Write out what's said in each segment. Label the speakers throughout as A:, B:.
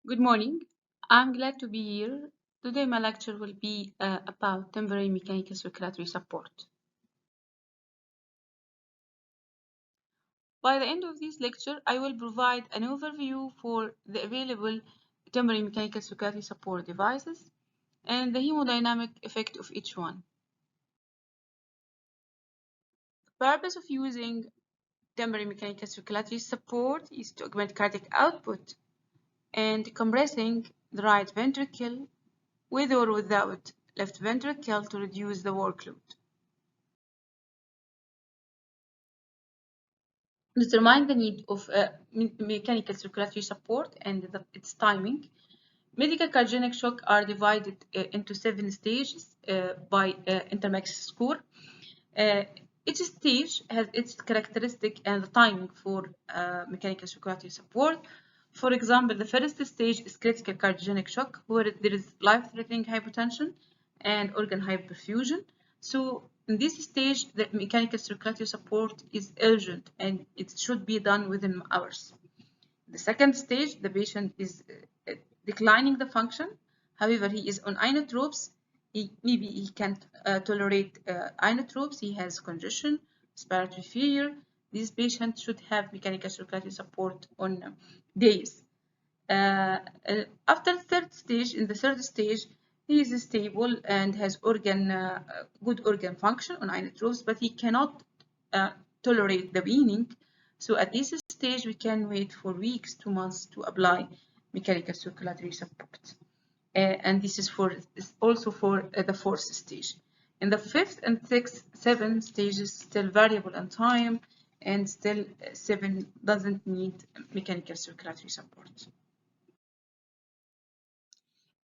A: Good morning. I'm glad to be here. Today my lecture will be about temporary mechanical circulatory support. By the end of this lecture, I will provide an overview for the available temporary mechanical circulatory support devices and the hemodynamic effect of each one. The purpose of using temporary mechanical circulatory support is to augment cardiac output and compressing the right ventricle with or without left ventricle to reduce the workload. Determine the need of mechanical circulatory support and its timing. Medical cardiogenic shock are divided into 7 stages by Intermax score. Each stage has its characteristic and the timing for mechanical circulatory support. For example, the first stage is critical cardiogenic shock, where there is life-threatening hypotension and organ hyperfusion. So in this stage, the mechanical circulatory support is urgent and it should be done within hours. The second stage, the patient is declining the function. However, he is on inotropes. Maybe he can't tolerate inotropes. He has congestion, respiratory failure. This patient should have mechanical circulatory support on days. After in the third stage, he is stable and has good organ function on inotropes, but he cannot tolerate the weaning. So at this stage, we can wait for weeks, 2 months to apply mechanical circulatory support. And this is also for the fourth stage. In the fifth and sixth, 7 stages still variable in time, and still 7 doesn't need mechanical circulatory support.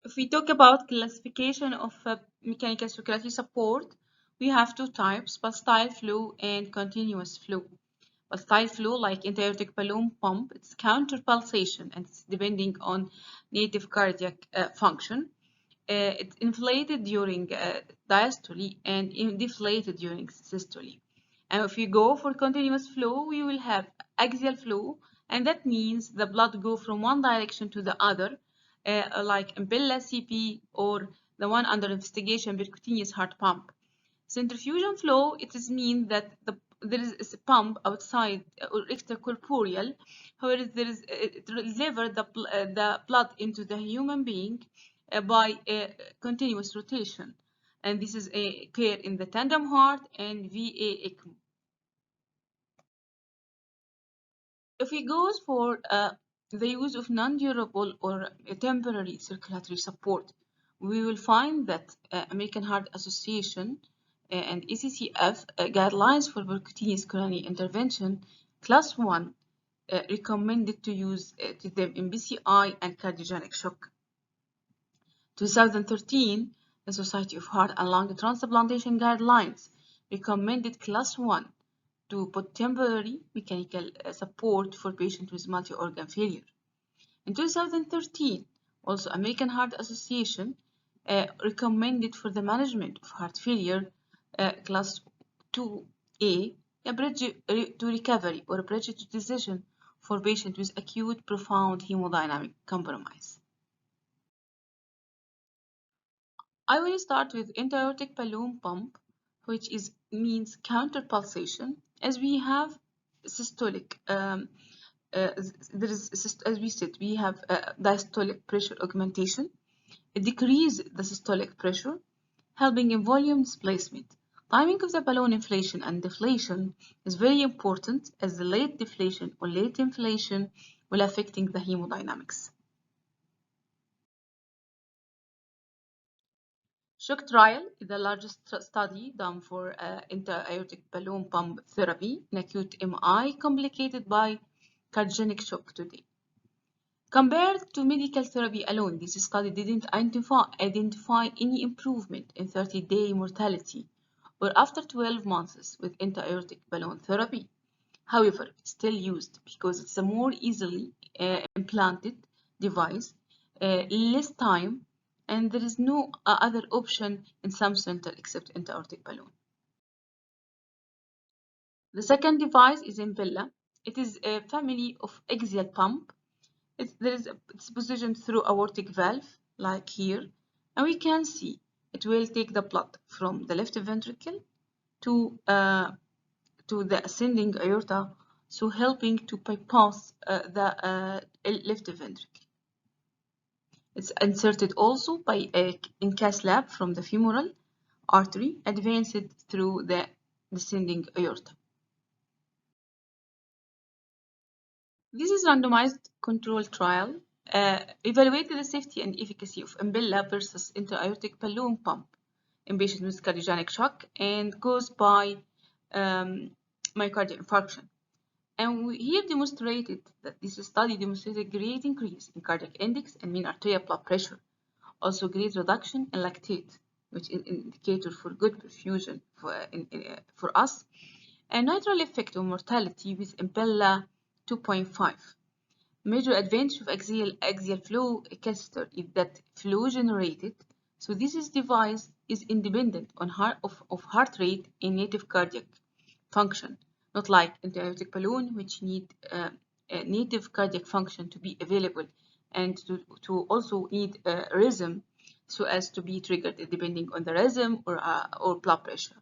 A: If we talk about classification of mechanical circulatory support, we have 2 types, pulsatile flow and continuous flow. Pulsatile flow, like intra-aortic balloon pump, it's counter pulsation and it's depending on native cardiac function. It's inflated during diastole and deflated during systole. And if we go for continuous flow, we will have axial flow, and that means the blood go from one direction to the other, like Impella CP or the one under investigation percutaneous heart pump. Centrifugal flow, it is mean that there is a pump outside or extracorporeal, where there is it deliver the blood into the human being by continuous rotation, and this is occur in the Tandem Heart and VA ECMO. If we go for the use of non-durable or temporary circulatory support, we will find that American Heart Association and ECCF guidelines for percutaneous coronary intervention class 1 recommended to use them in PCI and cardiogenic shock. 2013, the Society of Heart and Lung Transplantation guidelines recommended class 1 to put temporary mechanical support for patients with multi-organ failure. In 2013, also American Heart Association recommended for the management of heart failure class 2A, a bridge to recovery or a bridge to decision for patients with acute profound hemodynamic compromise. I will start with intra-aortic balloon pump, which means counter pulsation, as we have systolic. As we said, we have diastolic pressure augmentation. It decreases the systolic pressure, helping in volume displacement. Timing of the balloon inflation and deflation is very important, as the late deflation or late inflation will affecting the hemodynamics. Shock trial is the largest study done for intra-aortic balloon pump therapy in acute MI complicated by cardiogenic shock today. Compared to medical therapy alone, this study didn't identify any improvement in 30-day mortality or after 12 months with intra-aortic balloon therapy. However, it's still used because it's a more easily implanted device, less time, and there is no other option in some center except intra-aortic balloon. The second device is Impella. It is a family of axial pump. It's positioned through aortic valve, like here, and we can see it will take the blood from the left ventricle to the ascending aorta, so helping to bypass the left ventricle. It's inserted also by a in-cath from the femoral artery, advanced through the descending aorta. This is randomized controlled trial evaluated the safety and efficacy of Impella versus intra-aortic balloon pump in patients with cardiogenic shock and caused by myocardial infarction. And we here demonstrated that this study demonstrated great increase in cardiac index and mean arterial blood pressure, also great reduction in lactate, which is an indicator for good perfusion for us, and neutral effect on mortality with Impella 2.5. Major advantage of axial flow catheter is that flow generated. So this device is independent of heart rate and native cardiac function, not like intra-aortic balloon, which need a native cardiac function to be available and to also need a rhythm so as to be triggered depending on the rhythm or blood pressure.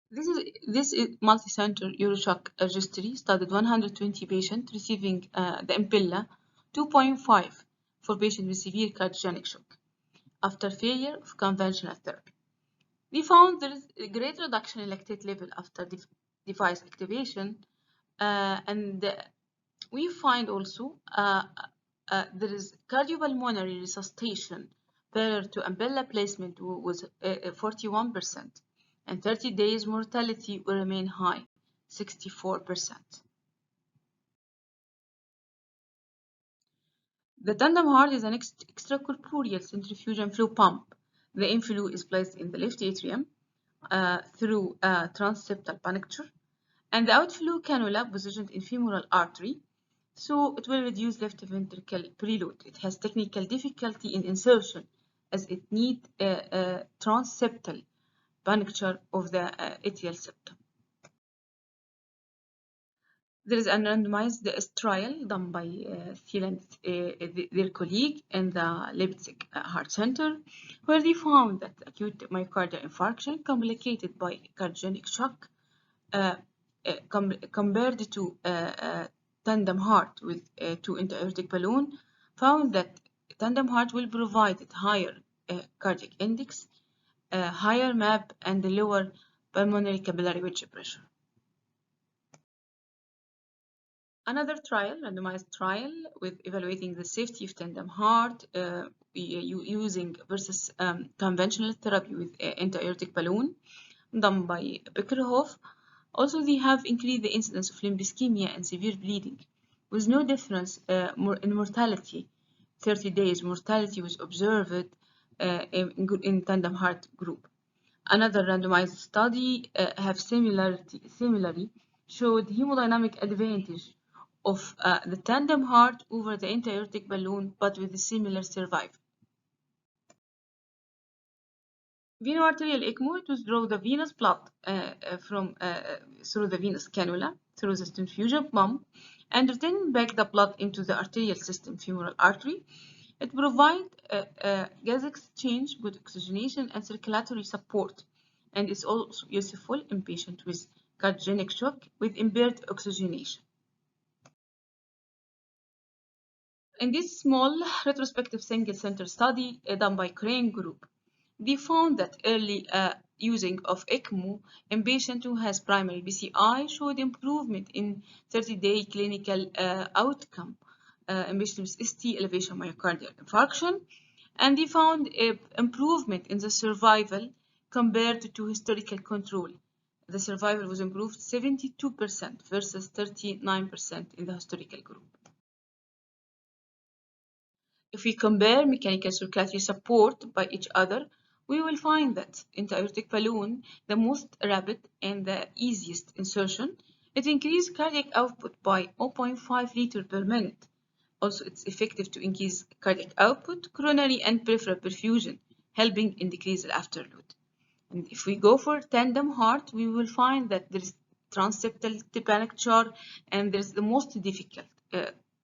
A: This is multi-center Euroshock registry studied 120 patients receiving the Impella 2.5 for patients with severe cardiogenic shock after failure of conventional therapy. We found there is a great reduction in lactate level after device activation, and we find also there is cardiopulmonary resuscitation prior to Impella placement was 41%. And 30 days mortality will remain high, 64%. The Tandem Heart is an extracorporeal centrifugal flow pump. The inflow is placed in the left atrium through a transseptal puncture, and the outflow cannula positioned in femoral artery, so it will reduce left ventricle preload. It has technical difficulty in insertion as it needs a transseptal puncture of the atrial septum. There is a randomized trial done by Thiel and their colleague in the Leipzig Heart Center, where they found that acute myocardial infarction complicated by cardiogenic shock compared to Tandem Heart with two intra-aortic balloon, found that Tandem Heart will provide higher cardiac index, higher MAP, and lower pulmonary capillary wedge pressure. Another trial, randomized trial, with evaluating the safety of Tandem Heart using versus conventional therapy with intra-aortic balloon, done by Beckerhoff. Also, they have increased the incidence of limb ischemia and severe bleeding, with no difference in mortality. 30 days mortality was observed in Tandem Heart group. Another randomized study have similarly showed hemodynamic advantage of the Tandem Heart over the intra-aortic balloon, but with a similar survival. Veno-arterial ECMO, it withdraws the venous blood through the venous cannula, through the centrifugal pump, and return back the blood into the arterial system, femoral artery. It provides gas exchange, good oxygenation, and circulatory support, and is also useful in patients with cardiogenic shock with impaired oxygenation. In this small retrospective single-center study done by Crane Group, they found that early using of ECMO in patient who has primary PCI showed improvement in 30-day clinical outcome in patients with ST elevation myocardial infarction, and they found improvement in the survival compared to historical control. The survival was improved 72% versus 39% in the historical group. If we compare mechanical circulatory support by each other, we will find that intra-aortic balloon, the most rapid and the easiest insertion, it increases cardiac output by 0.5 liter per minute. Also, it's effective to increase cardiac output, coronary and peripheral perfusion, helping in decrease the afterload. And if we go for Tandem Heart, we will find that there is transseptal temperature, and there's the most difficult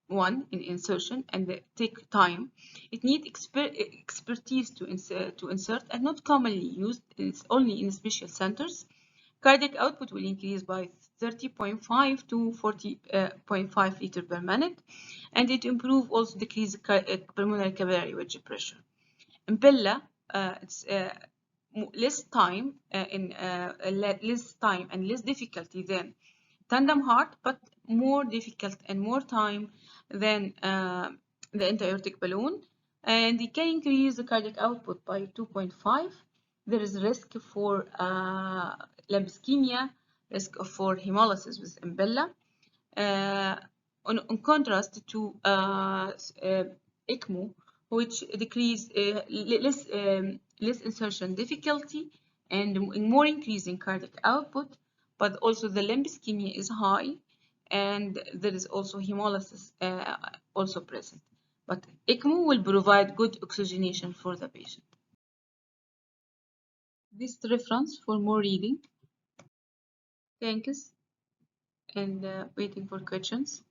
A: one in insertion and take time. It needs expertise to insert and not commonly used. It's only in special centers. Cardiac output will increase by 30.5 to 40.5 liters per minute, and it improve also decrease pulmonary capillary wedge pressure. Impella, it's less time less time and less difficulty than Tandem Heart, but more difficult and more time than the intra-aortic balloon, and it can increase the cardiac output by 2.5. There is risk for lump ischemia, risk for hemolysis with Impella. In contrast to ECMO, which decrease less insertion difficulty and more increase in cardiac output, but also the lump ischemia is high, and there is also hemolysis also present. But ECMO will provide good oxygenation for the patient. This reference for more reading. Thanks, and waiting for questions.